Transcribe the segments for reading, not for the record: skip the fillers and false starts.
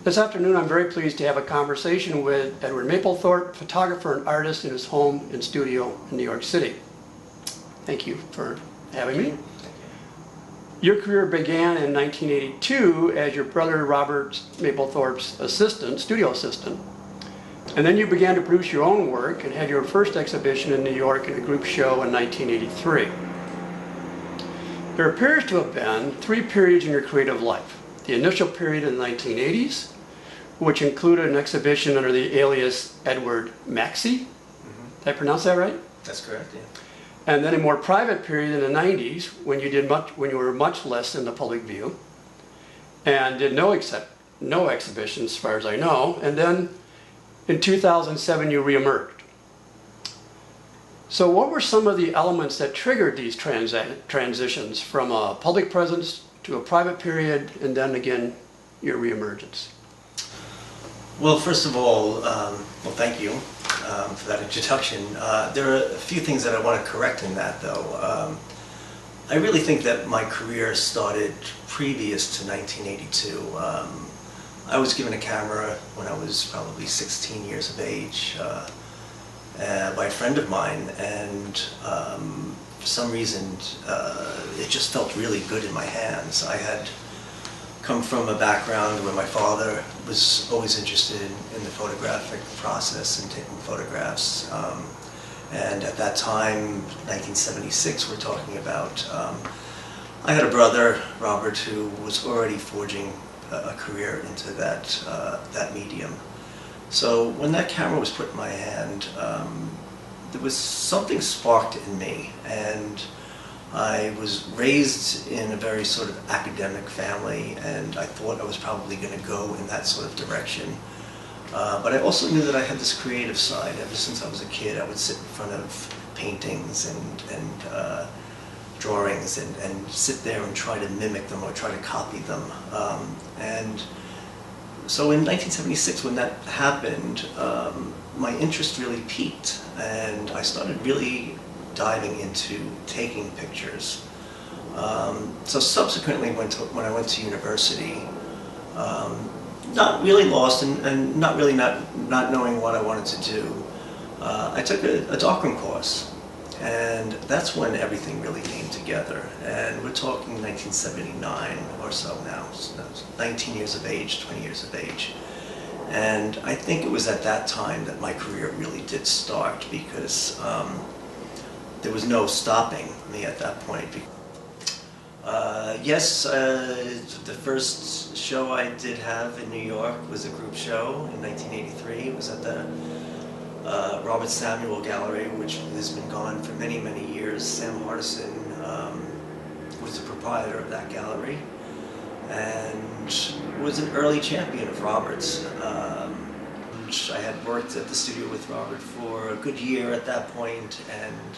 This afternoon I'm very pleased to have a conversation with Edward Mapplethorpe, photographer and artist in his home and studio in New York City. Thank you for having me. Your career began in 1982 as your brother Robert Mapplethorpe's assistant, studio assistant. And then you began to produce your own work and had your first exhibition in New York in a group show in 1983. There appears to have been three periods in your creative life. The initial period in the 1980s, which included an exhibition under the alias Edward Mapplethorpe. Did I pronounce that right? That's correct, yeah. And then a more private period in the 90s when you were much less in the public view and did no exhibitions as far as I know. And then in 2007 you reemerged. So what were some of the elements that triggered these transitions from a public presence to a private period and then again your reemergence? Well, first of all, thank you for that introduction. There are a few things that I want to correct in that, though. I really think that my career started previous to 1982. I was given a camera when I was probably 16 years of age by a friend of mine, and for some reason it just felt really good in my hands. I had come from a background where my father was always interested in the photographic process and taking photographs. And at that time, 1976 we're talking about, I had a brother, Robert, who was already forging a career into that medium. So when that camera was put in my hand, there was something sparked in me, and I was raised in a very sort of academic family, and I thought I was probably going to go in that sort of direction. But I also knew that I had this creative side. Ever since I was a kid, I would sit in front of paintings and drawings and sit there and try to mimic them or try to copy them. And so in 1976, when that happened, my interest really peaked, and I started really diving into taking pictures. So subsequently, when I went to university, not really lost and not really not knowing what I wanted to do, I took a darkroom course, and that's when everything really came together. And we're talking 1979 or so now, so 19 years of age, 20 years of age. And I think it was at that time that my career really did start, because there was no stopping me at that point. Yes, the first show I did have in New York was a group show in 1983. It was at the Robert Samuel Gallery, which has been gone for many, many years. Sam Hardison was the proprietor of that gallery and was an early champion of Robert's. I had worked at the studio with Robert for a good year at that point, and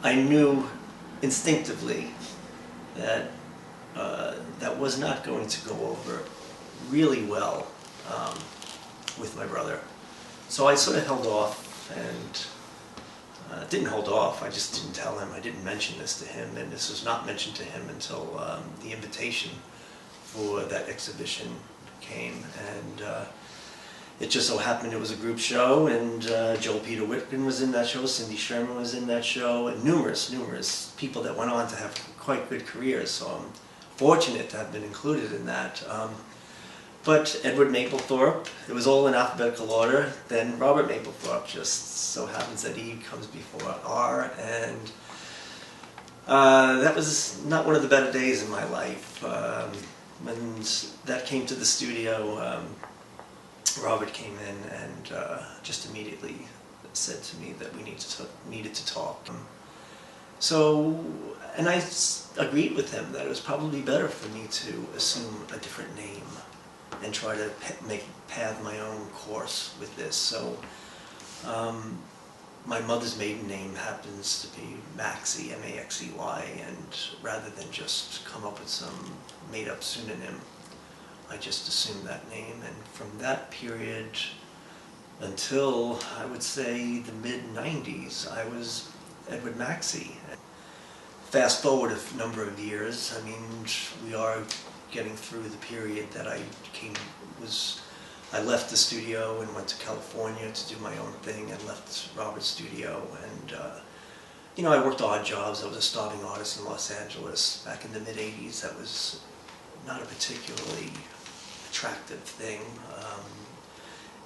I knew instinctively that that was not going to go over really well with my brother. So I sort of held off, and didn't hold off, I just didn't tell him. I didn't mention this to him, and this was not mentioned to him until the invitation for that exhibition came. And it just so happened it was a group show, and Joel Peter Whitman was in that show, Cindy Sherman was in that show, and numerous people that went on to have quite good careers. So I'm fortunate to have been included in that. But Edward Mapplethorpe, it was all in alphabetical order. Then Robert Mapplethorpe just so happens that he comes before R, and that was not one of the better days in my life. When that came to the studio, Robert came in and just immediately said to me that we needed to talk. And I agreed with him that it was probably better for me to assume a different name and try to path my own course with this. So my mother's maiden name happens to be Maxey, M-A-X-E-Y, and rather than just come up with some made-up pseudonym, I just assumed that name. And from that period until, I would say, the mid-90s, I was Edward Maxey. Fast forward a number of years, I mean, we are getting through the period that I left the studio and went to California to do my own thing and left Robert's studio. And you know, I worked odd jobs. I was a starving artist in Los Angeles back in the mid-'80s. That was not a particularly attractive thing.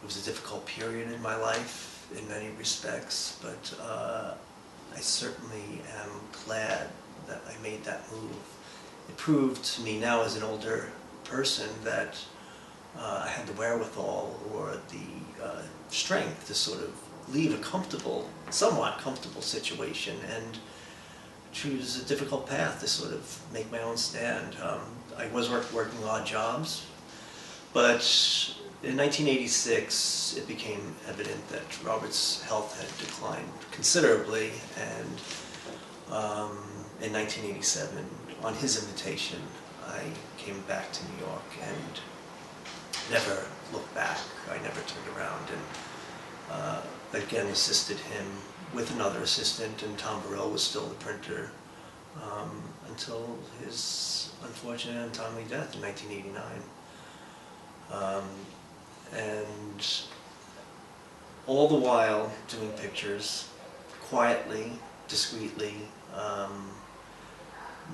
It was a difficult period in my life in many respects, but I certainly am glad that I made that move. It proved to me now as an older person that I had the wherewithal or the strength to sort of leave a comfortable, somewhat comfortable situation and choose a difficult path to sort of make my own stand. I was working odd jobs, but in 1986 it became evident that Robert's health had declined considerably, and in 1987, on his invitation, I came back to New York and never looked back. I never turned around, and again assisted him with another assistant, and Tom Burrell was still the printer until his unfortunate and untimely death in 1989. And all the while doing pictures, quietly, discreetly,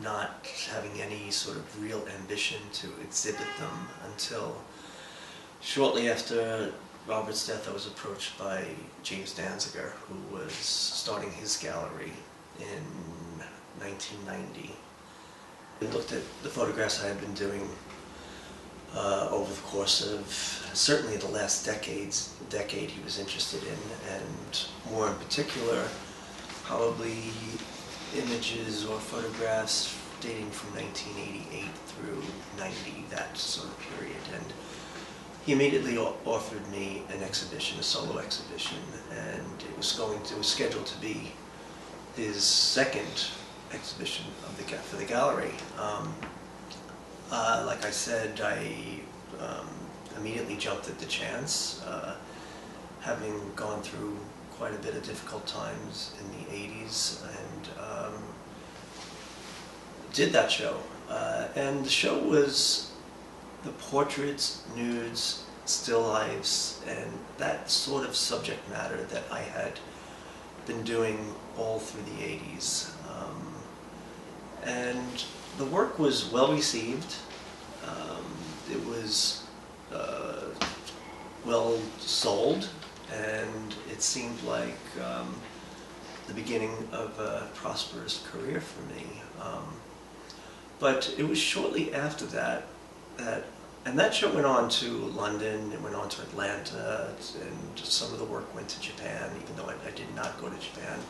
not having any sort of real ambition to exhibit them until shortly after Robert's death. I was approached by James Danziger, who was starting his gallery in 1990. He looked at the photographs I had been doing over the course of certainly the last decade he was interested in, and more in particular, probably images or photographs dating from 1988 through 90, that sort of period. And he immediately offered me an exhibition, a solo exhibition, and it was scheduled to be his second exhibition for the gallery. Like I said, I immediately jumped at the chance, having gone through quite a bit of difficult times in the 80s, and did that show. And the show was the portraits, nudes, still lifes, and that sort of subject matter that I had been doing all through the 80s. And the work was well received. It was well sold, and it seemed like the beginning of a prosperous career for me. But it was shortly after that, and that show went on to London, it went on to Atlanta, and some of the work went to Japan, even though I did not go to Japan.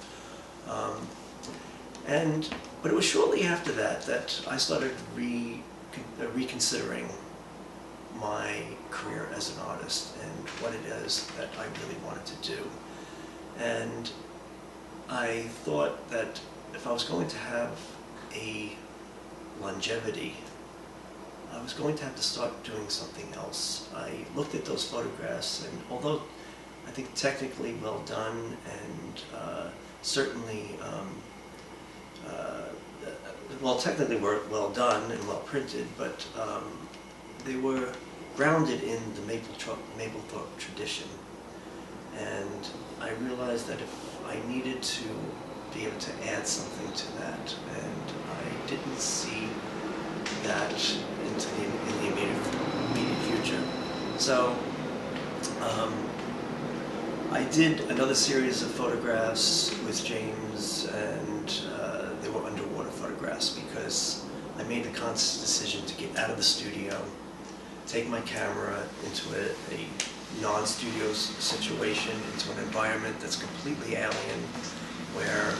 But it was shortly after that I started reconsidering my career as an artist and what it is that I really wanted to do. And I thought that if I was going to have a longevity, I was going to have to start doing something else. I looked at those photographs, and although I think technically well done and certainly technically well done and well printed, but they were grounded in the Mapplethorpe tradition. And I realized that if I needed to be able to add something to that, and I didn't see that in the immediate future. So I did another series of photographs with James, and they were underwater photographs because I made the conscious decision to get out of the studio, take my camera into a non-studio situation, into an environment that's completely alien, where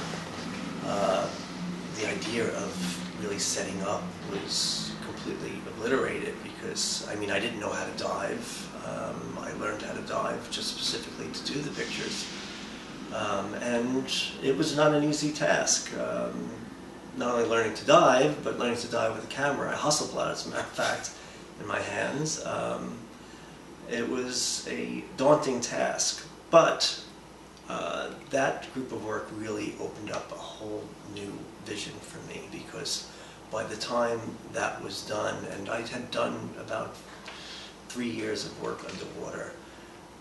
the idea of really setting up was completely obliterated, because I didn't know how to dive. I learned how to dive just specifically to do the pictures, and it was not an easy task. Not only learning to dive, but learning to dive with a camera. I Hasselblad, as a matter of fact, in my hands. It was a daunting task, but that group of work really opened up a whole new vision for me, because by the time that was done, and I had done about 3 years of work underwater,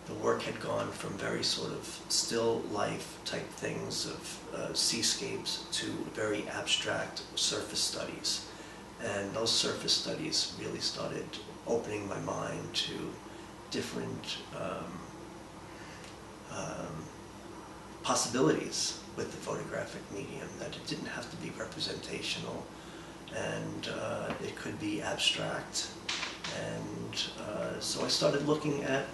the work had gone from very sort of still life type things of seascapes to very abstract surface studies. And those surface studies really started opening my mind to different possibilities with the photographic medium, that it didn't have to be representational, and it could be abstract. And so I started looking at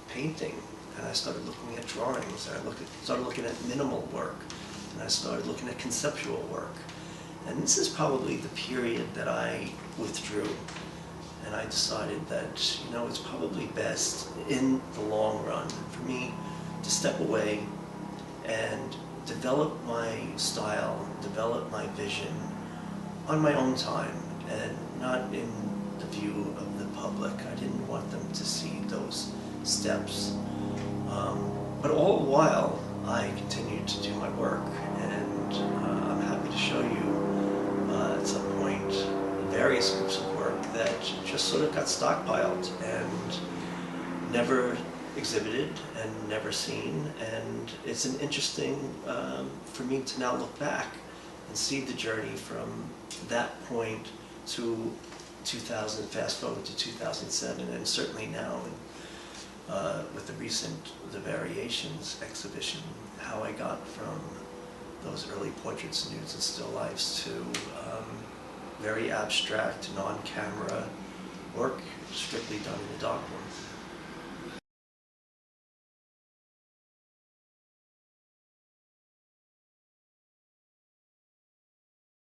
painting, and I started looking at drawings, and I started looking at minimal work, and I started looking at conceptual work. And this is probably the period that I withdrew, and I decided that, you know, it's probably best in the long run for me to step away and develop my style, develop my vision on my own time, and not in the view of the public. I didn't want them to see those steps. But all the while, I continued to do my work, and I'm happy to show you at some point various groups of work that just sort of got stockpiled and never exhibited and never seen. And it's an interesting for me to now look back and see the journey from that point to 2000, fast forward to 2007, and certainly now with the Variations exhibition, how I got from those early portraits, nudes, and still lifes to very abstract, non-camera work strictly done in the darkroom.